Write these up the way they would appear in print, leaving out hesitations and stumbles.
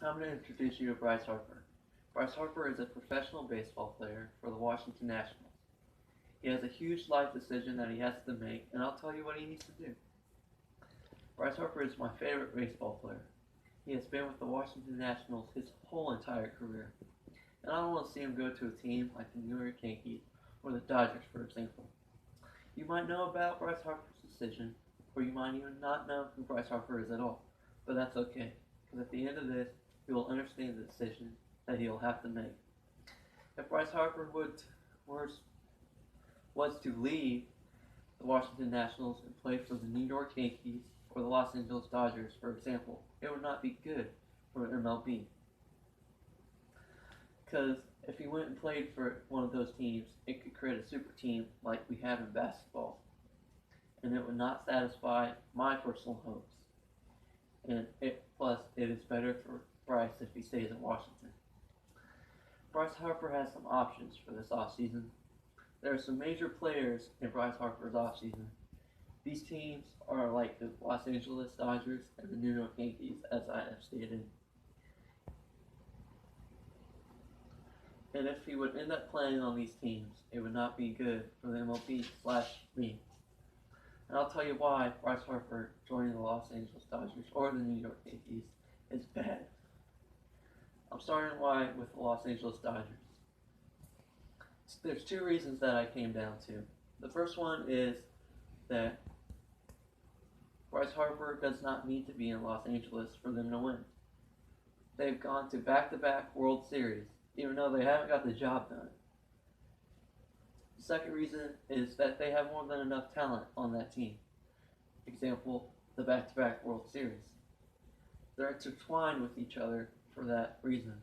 Time to introduce you to Bryce Harper. Bryce Harper is a professional baseball player for the Washington Nationals. He has a huge life decision that he has to make, and I'll tell you what he needs to do. Bryce Harper is my favorite baseball player. He has been with the Washington Nationals his whole entire career, and I don't want to see him go to a team like the New York Yankees or the Dodgers, for example. You might know about Bryce Harper's decision, or you might even not know who Bryce Harper is at all, but that's okay, because at the end of this, you will understand the decision that he will have to make. If Bryce Harper was to leave the Washington Nationals and play for the New York Yankees or the Los Angeles Dodgers, for example, it would not be good for MLB. Because if he went and played for one of those teams, it could create a super team like we have in basketball. And it would not satisfy my personal hopes. Plus, it is better for Bryce if he stays in Washington. Bryce Harper has some options for this offseason. There are some major players in Bryce Harper's offseason. These teams are like the Los Angeles Dodgers and the New York Yankees, as I have stated. And if he would end up playing on these teams, it would not be good for the MLB/me. And I'll tell you why Bryce Harper joining the Los Angeles Dodgers or the New York Yankees is bad. I'm starting why with the Los Angeles Dodgers. There's two reasons that I came down to. The first one is that Bryce Harper does not need to be in Los Angeles for them to win. They've gone to back-to-back World Series, even though they haven't got the job done. The second reason is that they have more than enough talent on that team. Example, the back-to-back World Series. They're intertwined with each other for that reason.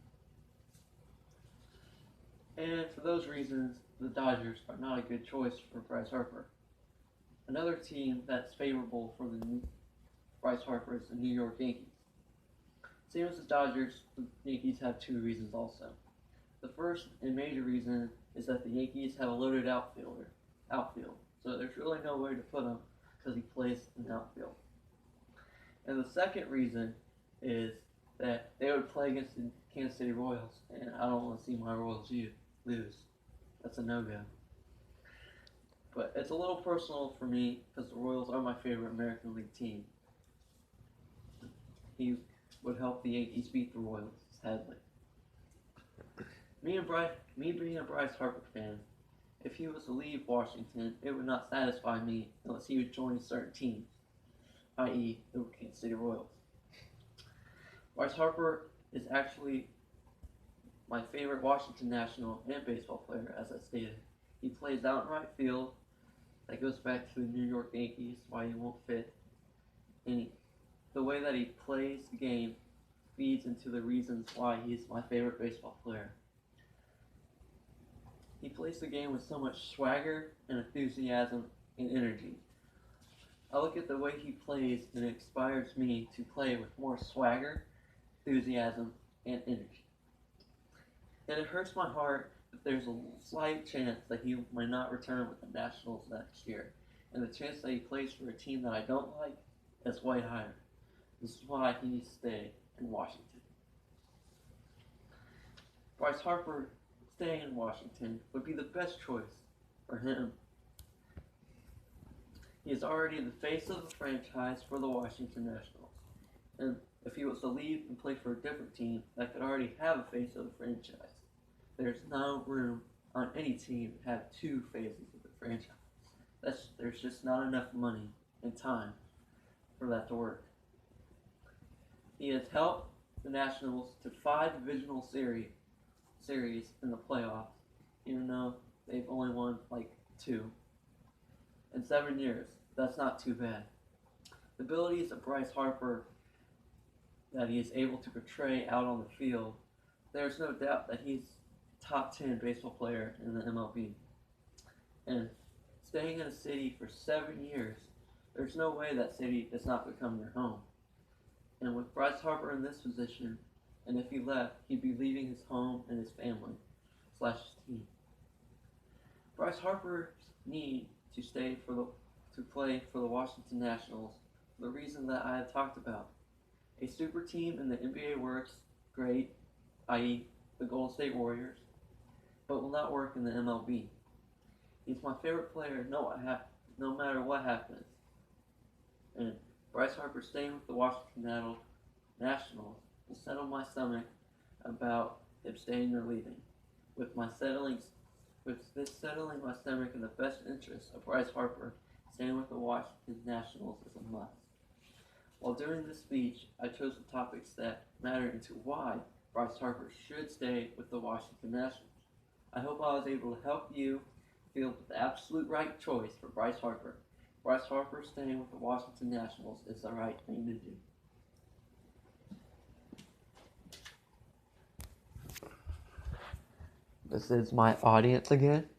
And for those reasons, the Dodgers are not a good choice for Bryce Harper. Another team that's favorable for Bryce Harper is the New York Yankees. Same as the Dodgers, the Yankees have two reasons also. The first and major reason is that the Yankees have a loaded outfield. So there's really no way to put him because he plays in the outfield. And the second reason is that they would play against the Kansas City Royals, and I don't want to see my Royals lose. That's a no-go. But it's a little personal for me because the Royals are my favorite American League team. He would help the Yankees beat the Royals, sadly. Me being a Bryce Harper fan, if he was to leave Washington, it would not satisfy me unless he would join certain teams, i.e. the Kansas City Royals. Bryce Harper is actually my favorite Washington National and baseball player, as I stated. He plays out in right field. That goes back to the New York Yankees, why he won't fit. And the way that he plays the game feeds into the reasons why he's my favorite baseball player. He plays the game with so much swagger and enthusiasm and energy. I look at the way he plays and it inspires me to play with more swagger, enthusiasm, and energy. And it hurts my heart that there's a slight chance that he might not return with the Nationals next year. And the chance that he plays for a team that I don't like is way higher. This is why he needs to stay in Washington. Bryce Harper staying in Washington would be the best choice for him. He is already the face of the franchise for the Washington Nationals. And if he was to leave and play for a different team that could already have a face of the franchise, there's no room on any team to have two phases of the franchise. There's just not enough money and time for that to work. He has helped the Nationals to 5 divisional series in the playoffs, even though they've only won like 2 in 7 years. That's not too bad. The abilities of Bryce Harper that he is able to portray out on the field, there's no doubt that he's top 10 baseball player in the MLB. And staying in a city for 7 years, there's no way that city does not become your home. And with Bryce Harper in this position, and if he left, he'd be leaving his home and his family / his team. Bryce Harper's need to play for the Washington Nationals for the reason that I have talked about. A super team in the NBA works great, i.e. the Golden State Warriors, but will not work in the MLB. He's my favorite player no matter what happens. And Bryce Harper staying with the Washington Nationals will settle my stomach about him staying or leaving. With this settling my stomach in the best interest of Bryce Harper, staying with the Washington Nationals is a must. While doing this speech, I chose the topics that matter into why Bryce Harper should stay with the Washington Nationals. I hope I was able to help you feel the absolute right choice for Bryce Harper. Bryce Harper staying with the Washington Nationals is the right thing to do. This is my audience again.